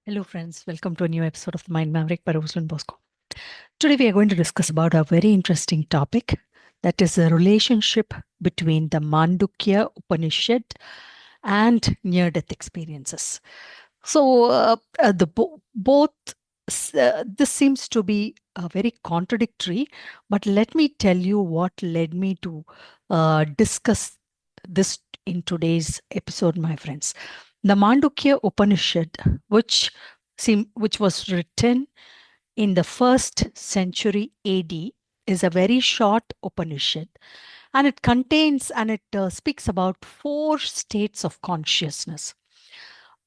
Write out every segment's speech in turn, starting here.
Hello, friends. Welcome to a new episode of the Mind Maverick by Rosalind Bosco. Today, we are going to discuss about a very interesting topic, that is the relationship between the Mandukya Upanishad and near-death experiences. So, both this seems to be very contradictory, but let me tell you what led me to discuss this in today's episode, my friends. The Mandukya Upanishad, which was written in the first century AD, is a very short Upanishad, and it speaks about four states of consciousness.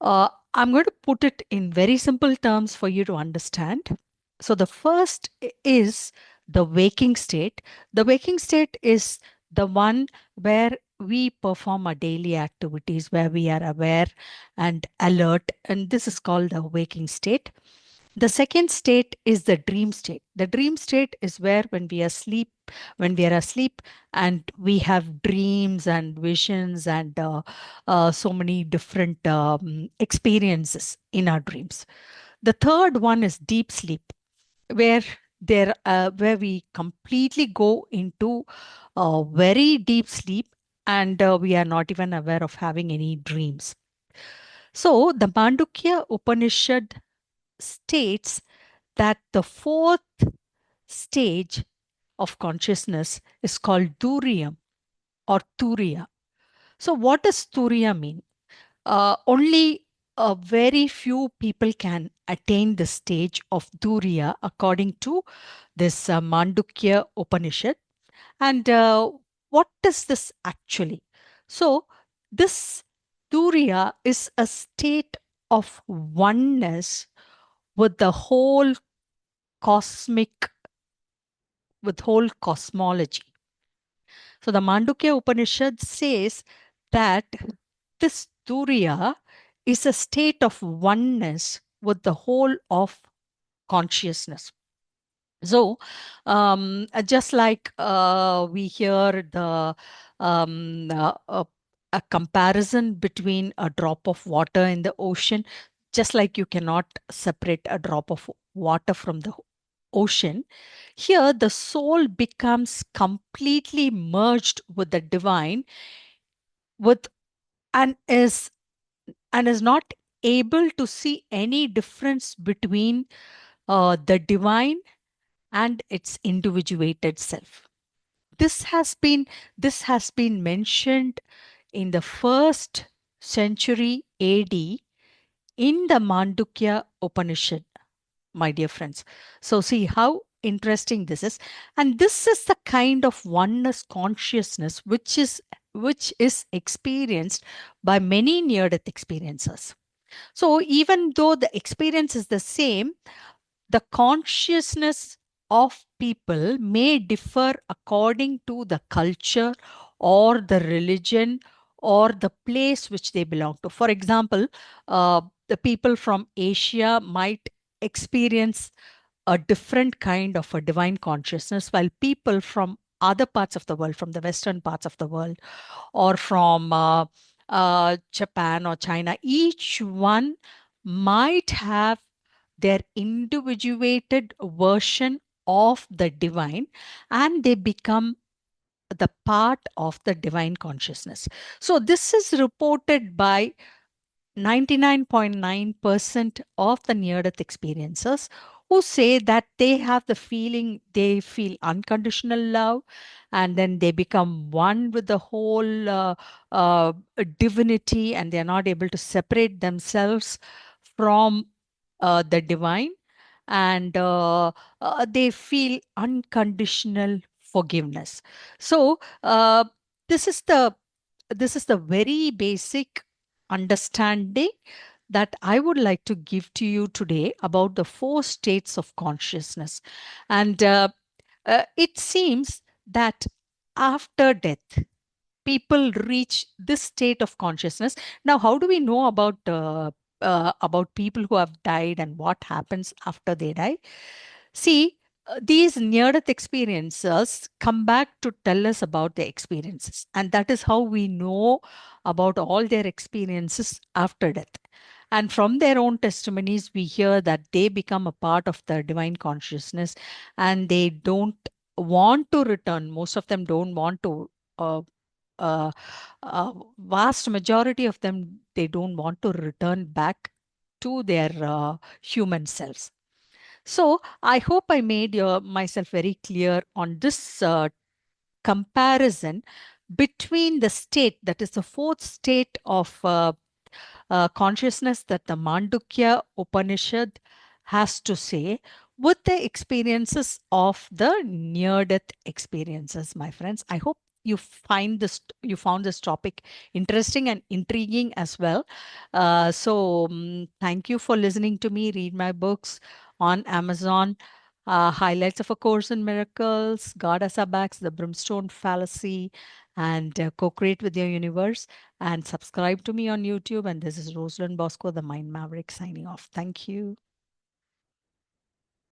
I'm going to put it in very simple terms for you to understand. So, the first is the waking state. The waking state is the one where we perform our daily activities, where we are aware and alert, and this is called the waking state. The second state is the dream state. The dream state is where when we are asleep and we have dreams and visions and so many different experiences in our dreams. The third one is deep sleep, where where we completely go into very deep sleep and we are not even aware of having any dreams. So the Mandukya Upanishad states that the fourth stage of consciousness is called Duriyam or Turiya. So, what does Turiya mean? Only a very few people can attain the stage of Duriya according to this Mandukya Upanishad. And what is this actually? So, this Turiya is a state of oneness with the cosmic, whole cosmology. So the Mandukya Upanishad says that this Turiya is a state of oneness with the whole of consciousness. So, just like we hear a comparison between a drop of water in the ocean, just like you cannot separate a drop of water from the ocean, here the soul becomes completely merged with the divine, with and is not able to see any difference between the divine and its individuated self. This has been this has been mentioned in the first century AD in the Mandukya Upanishad, my dear friends. So see how interesting this is. And this is the kind of oneness consciousness which is experienced by many near-death experiencers. So even though the experience is the same, the consciousness of people may differ according to the culture or the religion or the place which they belong to. For example, the people from Asia might experience a different kind of a divine consciousness, while people from other parts of the world, from the Western parts of the world, or from Japan or China, each one might have their individuated version of the divine, and they become the part of the divine consciousness. So, this is reported by 99.9% of the near death experiencers who say that they have the feeling, they feel unconditional love, and then they become one with the whole uh, divinity, and they're not able to separate themselves from the divine, and they feel unconditional forgiveness. So this is the very basic understanding that I would like to give to you today about the four states of consciousness. And it seems that after death, people reach this state of consciousness. Now, how do we know about people who have died and what happens after they die? See, these near-death experiences come back to tell us about their experiences, and that is how we know about all their experiences after death. And from their own testimonies, we hear that they become a part of the divine consciousness and they don't want to return. Most of them don't want to. Uh, Vast majority of them, they don't want to return back to their human selves. So I hope I made myself very clear on this comparison between the state, that is the fourth state of consciousness that the Mandukya Upanishad has to say, with the experiences of the near-death experiences, my friends. I hope you found this topic interesting and intriguing as well. Thank you for listening to me read my books on Amazon. Highlights of A Course in Miracles, God as Our Backs, The Brimstone Fallacy, and Co-Create with Your Universe, and subscribe to me on YouTube. And this is Rosalind Bosco, the Mind Maverick, signing off. Thank you.